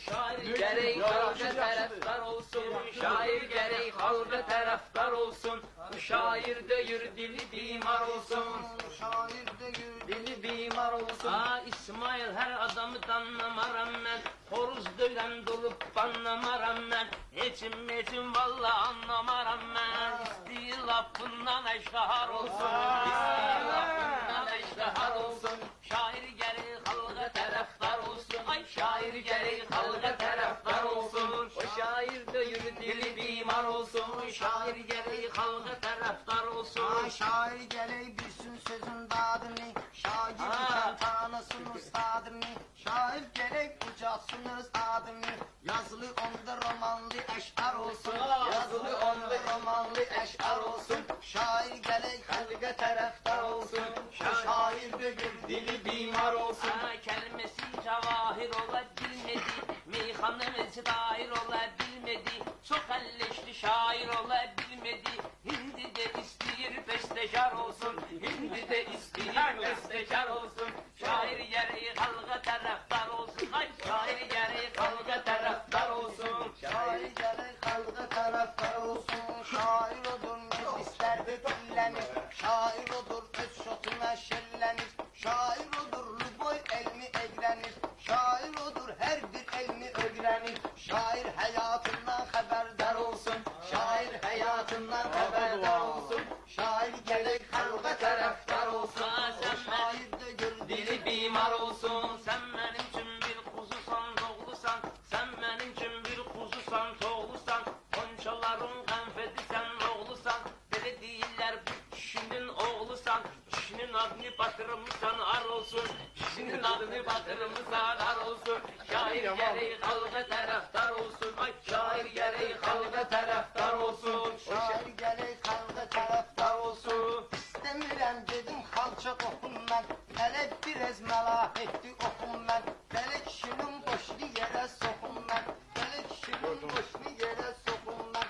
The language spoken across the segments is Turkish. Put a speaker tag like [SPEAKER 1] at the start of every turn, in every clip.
[SPEAKER 1] Şair gerek halka taraftar olsun, şair gerek halka taraftar olsun. Bu şair deyir dili bimar olsun,
[SPEAKER 2] Şair deyir
[SPEAKER 1] dili bimar olsun. Aa İsmail her adamı tanlamaram ben, horuz dölen dolup banlamaram ben. Geçim valla anlamaram ben, istiği lafından eşkahar olsun, istiği lafından eşkahar olsun. Şair gerek halka taraftar olsun, ay şair gerek halka taraftar olsun. O şair deyir dili bimar olsun, şair gerek halka taraftar olsun.
[SPEAKER 2] Şair gerek bilsin sözün dadını, şair iken tanısın ustadını. Şair gerek bucasın üstadını, yazılı onda romanlı eşar olsun. Yazılı onda romanlı eşar olsun. Şair gerek halka taraftar olsun, şair deyir dili bimar olsun.
[SPEAKER 1] Kelimesi cevahir ola bilmedi, meyhanemiz dair ola bilmedi, çok elleşli şair ola bilmedi. Hindi de isteyir bestekar olsun, hindi de isteyir bestekar olsun. Şair gereği halka taraftar olsun, ay şair gereği halka taraftar olsun.
[SPEAKER 2] Şair gerek halka taraftar olsun. Şair odur meclislerde dillenir, şair odur öz şotuna şellenir. Şair odur boy elmi egrenir, şair odur her bir elmi öğrenir. Şair hayatından haberdar olsun, şair hayatından haberdar olsun. Şair gerek halka taraftar olsun, şair de gör
[SPEAKER 1] Dili bimar olsun, sen benim için bir kuzusan, doğlusan. Sen benim için bir kuzusan, doğlusan. Konçaların kanfeti sen oğlusan. Böyle değiller bu kişinin oğlusan. Kişinin adını batırmışsan ar olsun, kişinin adını batırmışsan ar olsun. Şair gereği halka taraftar olsun, ay şair gereği halka taraftar olsun.
[SPEAKER 2] şair gerek halka taraftar olsun. İstemiyorum dedim halça okum ben, hele biraz melah etti okum ben. Hele kişinin boşlu yere sokum ben, hele kişinin boşlu yere sokum ben.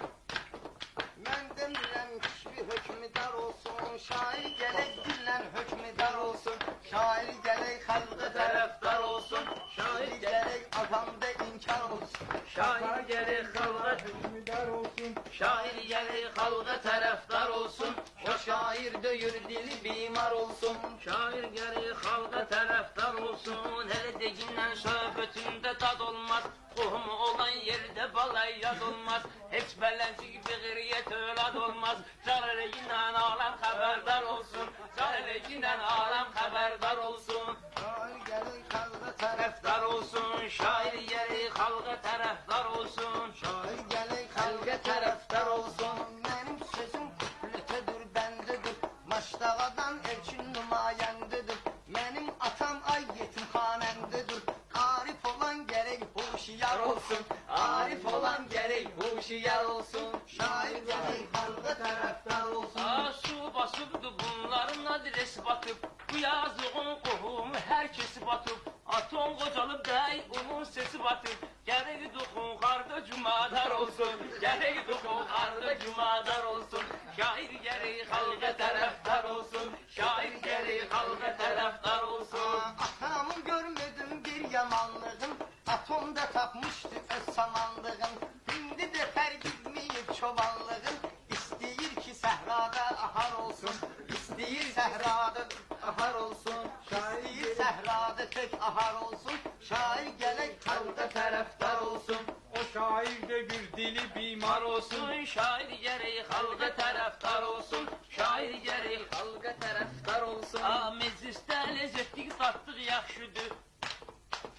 [SPEAKER 2] Ben demirəm kişi hökmüdar olsun, şair gerek dillen hökmüdar olsun. Şair gerek halka taraftar olsun, şair gerek afamda inkar olsun.
[SPEAKER 1] Şair gereği halka
[SPEAKER 2] Hökmüdar olsun.
[SPEAKER 1] Şair gereği halka taraftar olsun. O şair deyir dili bimar olsun. Şair gereği halka taraftar olsun. Hele deyinden söhbetinde tad olmaz. Kuhumu olan yerde balay yaz olmaz. Hiç belenci gibi gıriyet öğlad olmaz. Zararıyla alem haberdar olsun, zararıyla alem haberdar olsun.
[SPEAKER 2] Şair gerek halka taraftar
[SPEAKER 1] Taraftar olsun, şair gereği halka taraftar olsun.
[SPEAKER 2] Şair gerek halka taraftar olsun. Benim sözüm küfletedir bendedir, Maşdağadan elçin nümayendedir. Benim atam ay yetimhanemdedir. Arif olan gerek huşiyar olsun, arif olan gerek huşiyar olsun. Şair gerek halka taraftar olsun.
[SPEAKER 1] Aa, su basıpdı bunların adresi batıp. Bu yazığın qohumu herkesi batıp. Atom qocalıp dey onun sesi batıp. Gerek dokun karda cumadar olsun, gerek dokun karda cumadar olsun. Şair gerek halka taraftar olsun, şair gerek halka taraftar olsun.
[SPEAKER 2] Atamın görmedim bir yamanlığın, atomda tapmıştı öz samanlığın. Şimdi de pergitmeyip çobanlığın, isteyir ki sehrada ahar olsun. İsteyir sehrada ahar olsun, isteyir sehrada tek ahar olsun. Şair gerek halka taraftar olsun.
[SPEAKER 3] O şair de bir dili bimar olsun.
[SPEAKER 1] Olsun şair gereği halka taraftar olsun, şair gereği halka taraftar olsun. Aa, mecliste lezzetlik tatlık yaxşıdır.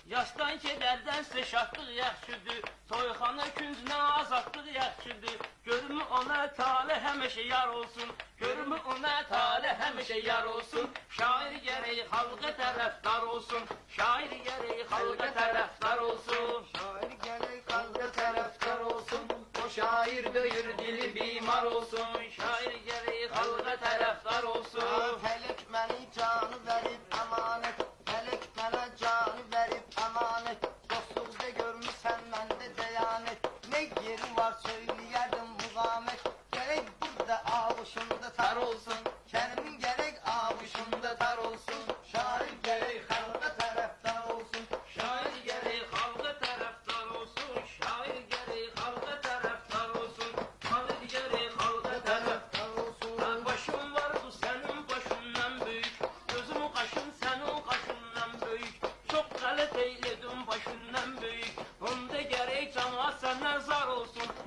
[SPEAKER 1] Yaşdan kederdense şatlıq yaxşıdır. Toyxana küncünə azadlıq yaxşıdır. Görümü ona tale həmişə yar olsun, görümü ona tale həmişə yar olsun. Şair gereği halka taraftar olsun, şair gereği halka taraftar olsun.
[SPEAKER 2] Şair gerek halka taraftar olsun.
[SPEAKER 1] O şair deyir dili bimar olsun, şair gereği halka taraftar olsun.
[SPEAKER 2] Felek beni canı verip emanet, felek bana canı verip emanet. Dostlukta görmüşsen bende deyanet, ne yeri var söyleyerdim mugamet. Gerek burada avuşunda tar olsun, kendimin gerek avuşunda tar olsun. Şair gerek halka taraftar olsun,
[SPEAKER 1] Şair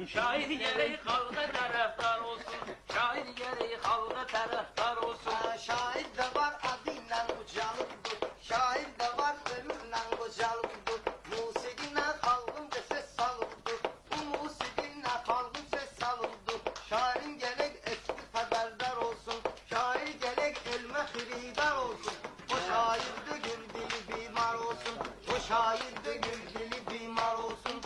[SPEAKER 1] Şair gerek halka taraftar olsun. Şair gerek halka taraftar olsun.
[SPEAKER 2] Şair de var adıyla ucalıdır. Şair de var ölümle kocalıdır. Musikiyle halkın ses salırdı. Bu musikiyle halkın ses salırdı. Şairin gerek eski haberdar olsun. Şair gerek elme hiridar olsun. O şair de gül dili bimar olsun. O şair de gül dili bimar olsun.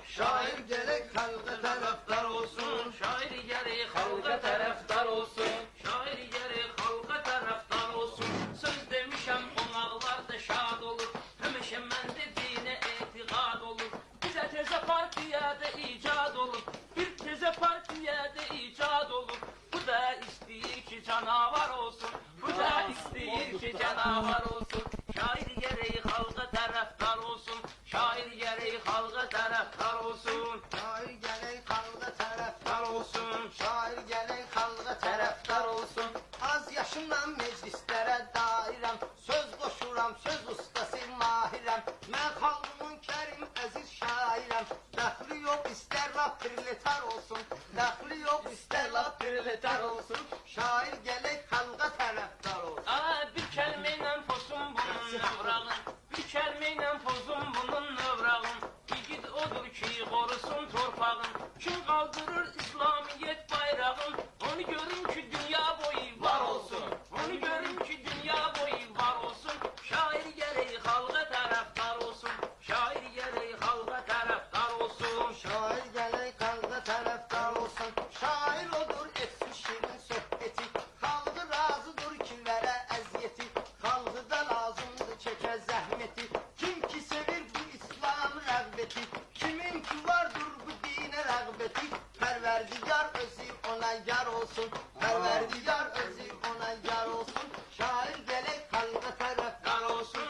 [SPEAKER 2] Şair gerek halka taraftar olsun.
[SPEAKER 1] Şair gerek halka taraftar olsun. Şair gerek halka taraftar olsun. Söz demişem onlarlar da şad olur. Hemişe men dediğine etikad olur. Bize teze partiyada icat olur. Bir teze partiyada icat olur. Bu da isteyir ki canavar olsun. Bu da isteyir ki canavar olsun. Şair gereği halka taraftar olsun. Şair gereği halka taraftar olsun.
[SPEAKER 2] Şair gerek halka taraftar
[SPEAKER 1] Olsun.
[SPEAKER 2] Şair gerek halka taraftar olsun. Az yaşımdan meclislere dairem. Söz koşuram, söz ustası mahirem. Ben halkımın kerim əziz şairem. Dəxli yok ister laf priletar olsun. Dəxli yok ister laf priletar olsun. Şair gerek halka taraftar olsun.
[SPEAKER 1] Bir kelimeyle pozum bunun növrağın. Bir kelimeyle pozum bunun növrağın. Yiğit odur ki korusun torpağın. Kim kaldırır İslamiyet bayrağın. Onu görün ki dünya boyu var olsun. Onu görün ki dünya boyu var olsun. Şair gereği halka taraftar olsun. Şair gereği halka taraftar olsun.
[SPEAKER 2] Şair gerek halka taraftar olsun. Şair odur etsin şirin sohbeti. Halkı razıdır ki vere eziyeti. Halkı da lazımdır çeke zahmeti. Kim ki sevir bu İslam rağbeti. Kimin ki vardır bu dine rağbeti. Perverdigar özü ona yar olsun. Perverdigar özü ona yar olsun. Şair gerek halka taraftar olsun.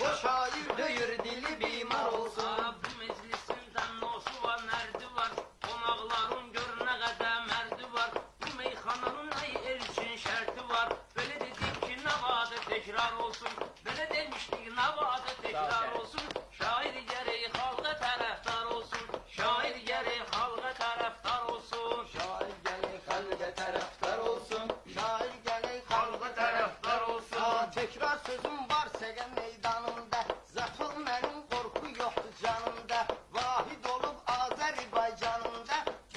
[SPEAKER 2] O şair döyür dili bimar olsun.
[SPEAKER 1] Bu meclisinden nosu var, nerdi var. Konakların görüne kadar merdi var. Bu meyhananın ay erişin şerti var. Böyle dedik ki navadı tekrar olsun. Böyle demiştik navadı tekrar olsun. Şair gereği halka taraftar olsun. Şair gereği halka taraftar olsun.
[SPEAKER 2] Şair gerek halka taraftar olsun. Şair gerek halka
[SPEAKER 1] taraftar olsun.
[SPEAKER 2] Tekrar sözüm var Segen meydanında. Zatıl benim korku yoktu canımda. Vahid olup Azerbaycanımda.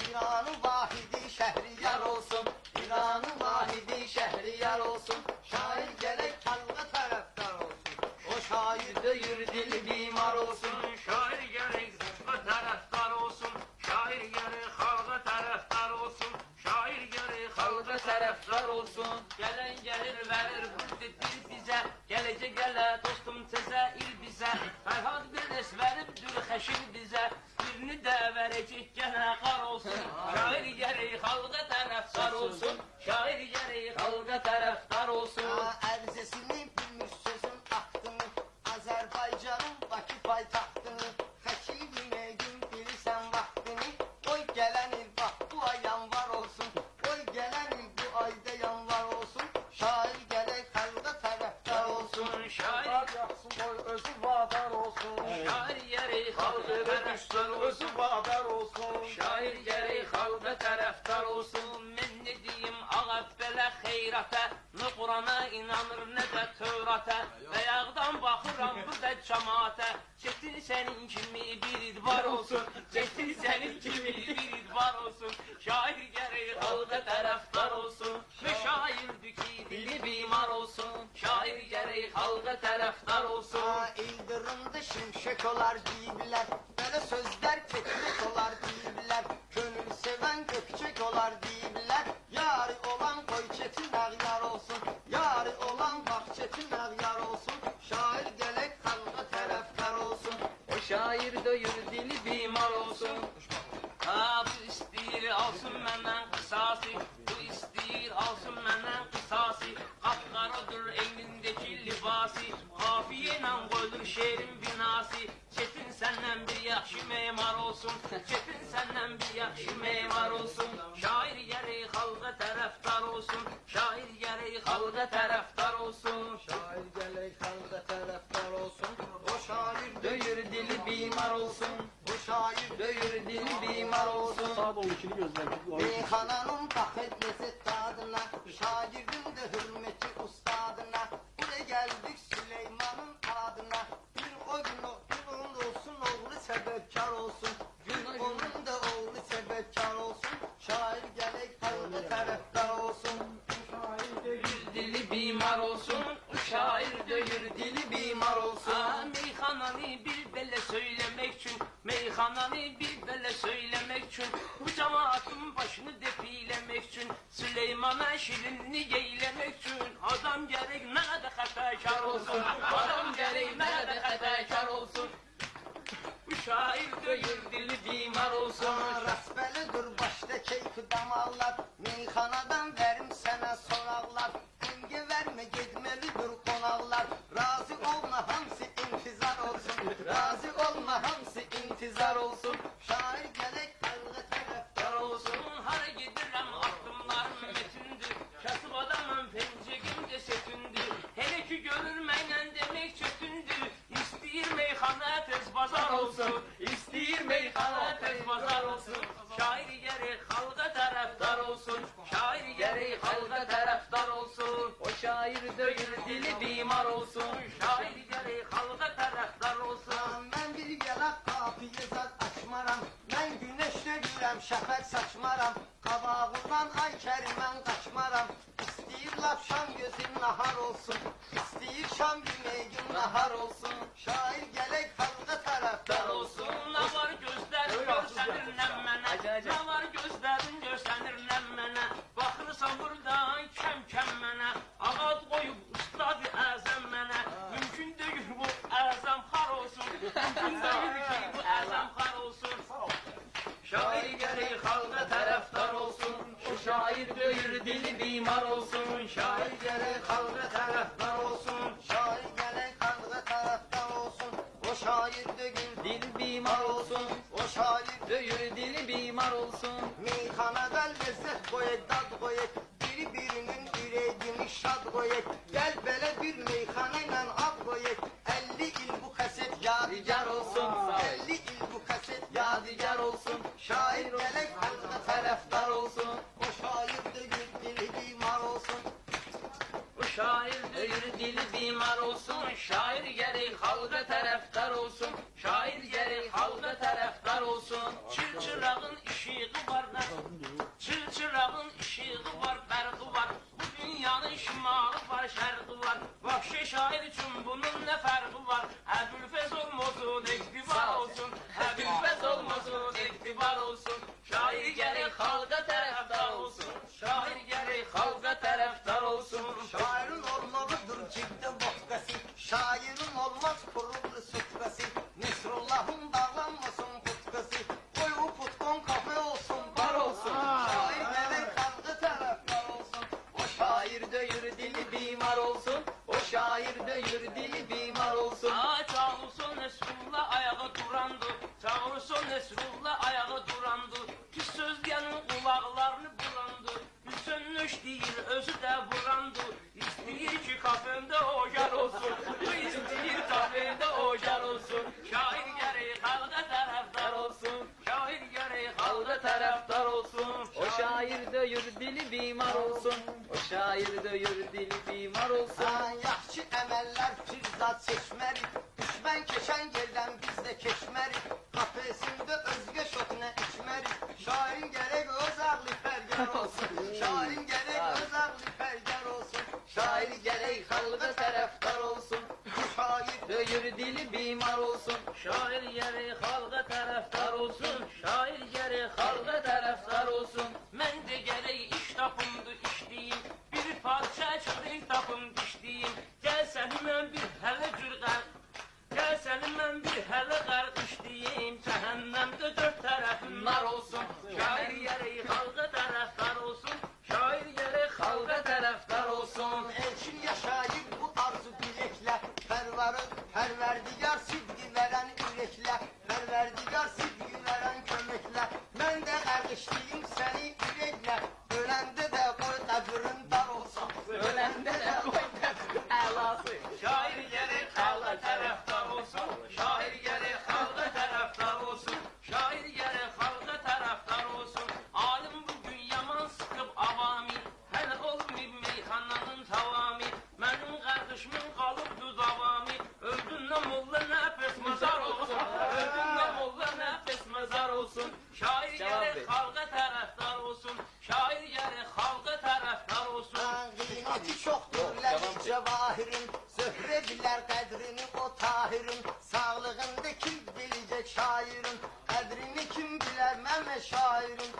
[SPEAKER 2] İranı vahidi şehriyar olsun. İranı vahidi şehriyar olsun. Şair gerek halka taraftar olsun. O şair de yurdili bimar olsun.
[SPEAKER 1] Şair gerek halka taraftar olsun. Şair gerek halka taraftar olsun. Şair gerek halka taraftar olsun. Gelen gelir verir bu dil bize. Gelecek gele dostum teze il bize. Ferhat Birnes verip dürheşir bize. Birini de verecek gene kar olsun. Şair gerek halka taraftar olsun. Şair gerek halka taraftar olsun.
[SPEAKER 2] Erzesini bilmiş sözün aktını. Azerbaycan'ın Bakı paytaxtını. Həkimine gün bilirsən vaxtını. Oy gələn il bax bu ay yanvar olsun. Oy gələn il bu ayda yanvar olsun. Şair gələk xalqa tərəfdar olsun.
[SPEAKER 1] Şair
[SPEAKER 3] Yaksın boy özü vadar olsun.
[SPEAKER 1] Şair gerek halka
[SPEAKER 3] Halkı
[SPEAKER 1] taraftar olsun.
[SPEAKER 3] özü vadar olsun.
[SPEAKER 1] Şair gerek halka taraftar olsun. Ben ne diyeyim ağa belə xeyrata. Ne Kur'an'a inanır ne de Tevrat'a. Ayağdan bakıram bu da cemaate. Çetin senin kimi bir var olsun. Çetin senin kimi bir var olsun. Şair gerek halka taraftar olsun. Ve şairdi ki dili bimar olsun. Şair gerek halka taraftar olsun.
[SPEAKER 2] İldırımda şimşek olar deyiblər. Belə sözlər ketmək olar deyiblər. Könül sevən gökçek olar deyiblər. Yarı olan qoy çetin ağyar olsun. Yarı olan bax çetin ağyar olsun. Şair gələk xalqa tərəfdar olsun.
[SPEAKER 1] O şair döyür dili bimar olsun. Bu isteyir alsın məndən qısası. Bu isteyir alsın məndən qısası. Qapqaradır elindeki libası. Kafiye ilə qoyulur şehrin binası. Çetin senden bir yaxşı memar olsun. Çetin senden bir yaxşı memar olsun. Şair gereği halka taraftar olsun. Şair gereği halka taraftar olsun.
[SPEAKER 2] Şair gələk xalqa tərəfdar olsun. O şair döyür dili bimar olsun. O şair döyür dili bimar olsun.
[SPEAKER 3] Saat 12'ni gözlemiştik.
[SPEAKER 2] Meyhananın bakır lezzet tadına, şagirdin de hürmeti ustadına. Buraya geldik Süleyman'ın adına. Bir o gün olsun, oğlu sebepkar olsun. Bir onun da oğlu sebepkar olsun. Şair gerek halkı taraftar olsun.
[SPEAKER 1] Dili bimar olsun, şair döyür
[SPEAKER 2] Dili bimar olsun.
[SPEAKER 1] Meyhananı bir bele söylemek için, meyhananı bir bele söylemek için, bu cemaatin başını defilemek için, Süleyman'a şirinini geylemek için, adam gerek nerede hatakar olsun, adam gerek nerede hatakar olsun. Bu şair döyür dili bimar olsun.
[SPEAKER 2] Rasbeli dur başta keyfi damarlar. Meyhanadan verim sana sonarlar. Enge verme gitmelidir konarlar. Razı olma hamsi intizar olsun. Razı olma hamsi intizar olsun. Şair gerek halkı taraftar olsun.
[SPEAKER 1] Hara gidirəm addımlarım metündür, kasıb adamın pencegimdə sötündür. Hele ki görür mənlə demək çötündür. İstəyir meyxana tez bazar olsun, istəyir meyxana tez bazar olsun. Şair gərək xalqa tərəfdar olsun, şair gərək xalqa tərəfdar olsun. O şair döyür dili bimar olsun, şair gərək xalqa tərəfdar olsun.
[SPEAKER 2] Ben bir yalak kafiye zat açmaram. Ben güneş dövürəm, şəfək saçmaram. Qabağından ay kərimən qaçmaram. İstəyir lap şam gözün nahar olsun. İstəyir şam yemeğin nahar olsun. Şair gələk xalqa tərəfdar olsun.
[SPEAKER 1] Ne var gözlerin görsənirlən mənə, ne var gözlerin görsənirlən mənə. Baxırsan buradan kəm-kəm mənə, ağad qoyub ustad-ı əzəm mənə. Mümkün deyil bu əzəm xar olsun, mümkün deyil ki bu əzəm xar olsun. Şair gərək xalqa tərəfdar olsun, o şair döyür dili bimar olsun. Şair gərək xalqa tərəfdar olsun,
[SPEAKER 2] Şair gələk xalqa tərəfdar olsun. O şair döyür
[SPEAKER 1] dil bimar olsun,
[SPEAKER 2] o şair
[SPEAKER 1] döyür dili bimar olsun.
[SPEAKER 2] meyxanada lezzət qoyək, dad qoyaq. Biri-birinin ürəyini şad qoyaq. Gəl belə bir meyxana ilə ad qoyaq. 50 il bu kaset yadigar olsun. 50 il bu kaset yadigar olsun. Şair gələk xalqa tərəfdar olsun. O şair döyür dili bimar olsun.
[SPEAKER 1] O şair döyür dili bimar olsun, şair gərək xalqa tərəfdar olsun, şair gərək xalqa tərəfdar olsun. Çırçırağın işığı var, çırçırağın işığı var, bərqi var. Bu dünyanın şimalı var, şərqi var. Vahşi şair üçün bunun nə fərqi var? Əbülfəz olmasın, iktibar olsun, Əbülfəz olmasın, iktibar olsun. Şair gərək xalqa tərəfdar olsun, şair gərək xalqa tərəfdar olsun.
[SPEAKER 2] Şairin olmalıdır cibdə vodkası. Şairin olmaz kurullu sutkası. Nesrullah'ın bağlanmasın putkası. Koy o putkon kafe olsun, bar olsun. Şair gələk xalqa tərəfdar olsun. O şair döyür dili bimar olsun. O şair döyür dili bimar olsun.
[SPEAKER 1] Çağılsın Nesrullah ayağı durandı, çağılsın Nesrullah ayağı durandı. Pis söz diyenin kulaklarını bulandı, Hüsnüş değil özü de burandı. İstəyir ki kafemde ocar olsun, bu istəyir kafemde ocar olsun. Şair gərək xalqa tərəfdar olsun, şair gərək xalqa tərəfdar olsun.
[SPEAKER 4] O şair döyür dili bimar olsun. O şair döyür dili bimar olsun.
[SPEAKER 2] Yaxşı əməllər firzat seçmərik. Düşmən keçən yerdən biz də keçmərik. Kafesində özgə şotuna içmərik. Şairin gərək öz ağlı fərgar olsun. Şairin gərək öz ağlı fərgar olsun. Şair gərək xalqa tərəfdar olsun. Bu şair
[SPEAKER 4] Döyür dili bimar olsun.
[SPEAKER 1] Şair gərək xalqa tərəfdar olsun, şair gərək xalqa tərəfdar olsun. Mən də gərək iş tapımdı işləyim, bir parça çörək tapım dişləyim. Gəl səni mən bir hələ cür gəl səni mən bir hələ qərq işləyim. Cəhənnəmdə dörd tərəfim nar olsun, şair gərək xalqa tərəfdar olsun, şair gərək xalqa tərəfdar olsun.
[SPEAKER 2] Elçin yaşayır bu arzu dileklə. Pərverdigar sidqi verən ürəklə. Pərverdigar sidqi verən köməklə. Mən də ərişliyim səni
[SPEAKER 4] gərək.
[SPEAKER 1] xalqa tərəfdar olsun. Şair gərək xalqa tərəfdar olsun.
[SPEAKER 2] Qiyməti çoxdur ləli cəvahirin, zöhrə bilər qədrini o tahirin. Sağlığında kim bilecek şairin, qədrini kim bilər Məhəmməd şairin.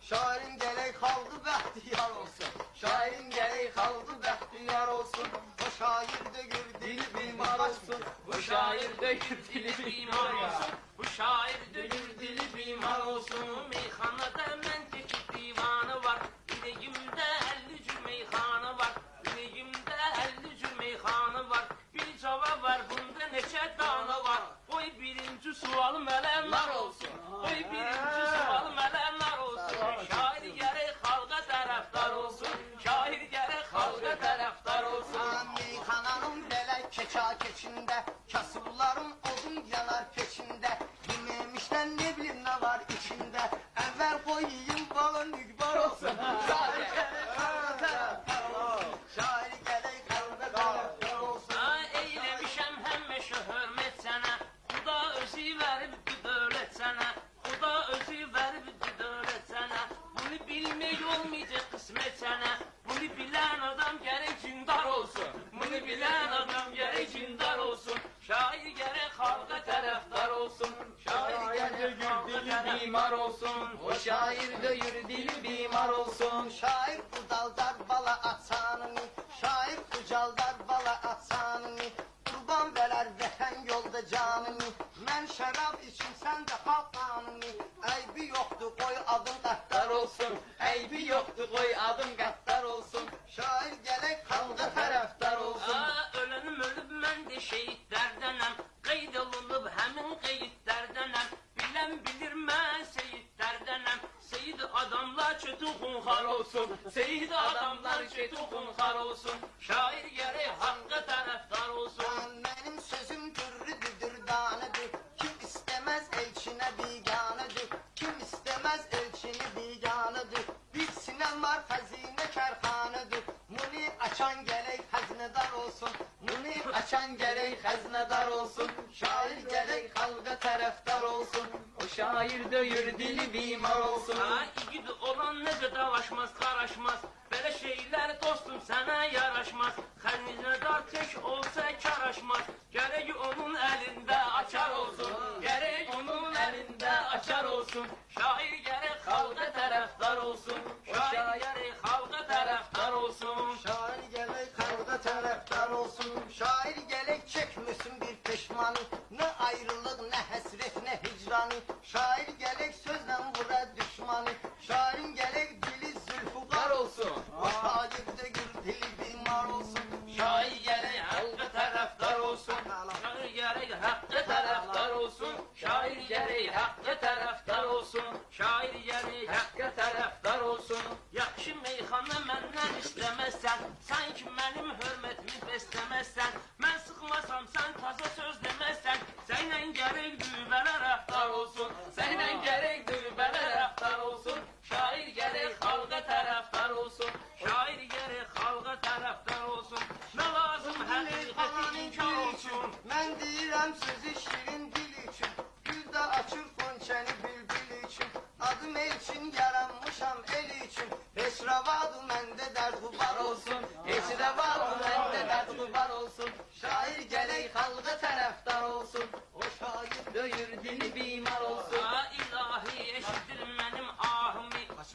[SPEAKER 2] Şairin gələk xalqı bəxtiyar olsun, şairin gələk xalqı bəxtiyar olsun. O şair də gör dili bimar olsun,
[SPEAKER 1] Bu şair döyür dili bimar olsun. Bu şair döyür dili bimar olsun. Meyxanada məncə ki divanı var. Ürəyimdə 50 cür meyxanı var. Ürəyimdə 50 cür meyxanı var. Bir cavab var, bunda neçə danı var. Qoy birinci sualım hələ nar olsun. Qoy birinci sualım hələ nar olsun. Şair gərək xalqa tərəfdar olsun. Şair gərək xalqa tərəfdar olsun.
[SPEAKER 2] Meyxananın belə keçə keçində, kasıbların odun yanar peçində. Yeməmişdən ne bilim nə var içində, əvvəl qoyayım balın nüqbar olsun. Şair gərək xalqa tərəfdar olsun, şair gərək xalqa tərəfdar olsun.
[SPEAKER 1] Eyləmişəm həmişə hörmət sənə. Xuda özü veribdi dövlət sənə. Xuda özü veribdi dövlət sənə. Bunu bilmək olmayacaq qismət sənə. Bunu bilən adam gərək cindar olsun. Bunu bilən adam gərək cindar olsun. Şair gərək xalqa tərəfdar olsun. Şair gərək xalqa
[SPEAKER 4] Bimar olsun. O şair döyür dili bimar olsun.
[SPEAKER 2] Şair ucaldar bala atsanını, şair ucaldar bala atsanını. Kurban verər vətən yolda canını. Mən şərab için sən də xalq qanını. Eybi yoxdur qoy adım qəddar olsun.
[SPEAKER 4] Eybi yoxdur qoy adım qəddar olsun.
[SPEAKER 2] Şair gələk xalqa tərəfdar olsun.
[SPEAKER 1] Ölənim ölüb mən də şehitlərdənəm. Qeyd olunub həmin qeydlərdənəm. Bilən bilir mən seyidlərdənəm. Seyid adamlar kötü xunxar olsun. Seyid adamlar kötü xunxar olsun. Şair gərək haqqa tərəfdar olsun.
[SPEAKER 2] Mənim sözüm dürrüdür, dürdanıdır. Kim istemez elçine biganıdır. Kim istemez elçini biganıdır. Bir sinem var xəzinə kərxanıdır. Bunu açan gələk xəzinədar olsun. Bunu
[SPEAKER 4] Açan gərək xəzinədar olsun.
[SPEAKER 2] şair gələk xalqa tərəfdar olsun.
[SPEAKER 4] O şair döyür dili bimar olsun.
[SPEAKER 1] İgid olan nə qədər dalaşmaz, qaraşmaz. Belə şeylər dostum sənə yaraşmaz. Xəzinədar tək olsa karaşmaz. Gərək onun əlində açar olsun. Gərək onun əlində açar olsun. Şair gərək xalqa tərəfdar olsun. Şair gərək xalqa tərəfdar olsun.
[SPEAKER 2] Şair gələk xalqa tərəfdar olsun. Şair gələk çəkməsin bir peşmanı. Nə ayrılıq, nə həsrət, nə hicranı. Şair gələk sözlə vura düşmanı. Şairin gələk dili zülfüqar olsun. O şair də gür dili bimar olsun.
[SPEAKER 1] Şair gərək haqqı tərəfdar olsun. Şair gərək haqqı tərəfdar olsun. Şair gərək haqqı tərəfdar olsun. Şair gərək haqqı tərəfdar olsun. Yaxşı meyxana məndən istəməzsən. Sanki mənim hörmətimi bəsləməzsən. Mən sıxmasam sən taza söz deməzsən. Sənlə gərək dübələ rəftar olsun. Sənlə gərək dübələ rəftar olsun. Şair gərək xalqa tərəfdar olsun. Şair gərək xalqa tərəfdar olsun. Nə lazım həqiqəti inkar olsun.
[SPEAKER 2] Mən deyirəm sözü şirin dil üçün. Gül də açır xonçəni bülbül üçün. Adım elçin yaranmışam el üçün. Heç ravadı məndə dərd var olsun.
[SPEAKER 4] Heç rəvadı məndə dərd var olsun.
[SPEAKER 2] Şair gələk xalqa tərəfdar olsun. O şair
[SPEAKER 4] Döyür dili bimar olsun.
[SPEAKER 1] Ya ilahi eşidir mənim ahımı.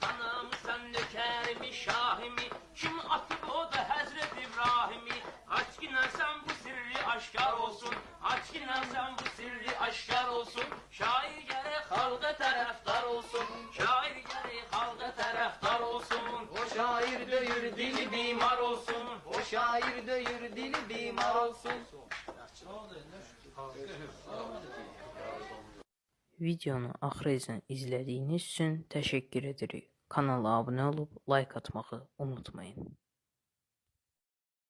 [SPEAKER 1] Anamısan nökərimi şahimi. Kim atıb o da Həzrət İbrahimi. Aç ki sən bu sirri aşkar olsun. Aç ki sən bu sirri aşkar olsun. Şair gərək xalqa tərəfdar olsun. Şair gərək xalqa tərəfdar olsun.
[SPEAKER 4] O şair döyür dili bimar olsun. O şair döyür dili bimar olsun.
[SPEAKER 5] Videonu axırıcan izlədiyiniz üçün təşəkkür edirik. Kanala abunə olub like atmağı unutmayın.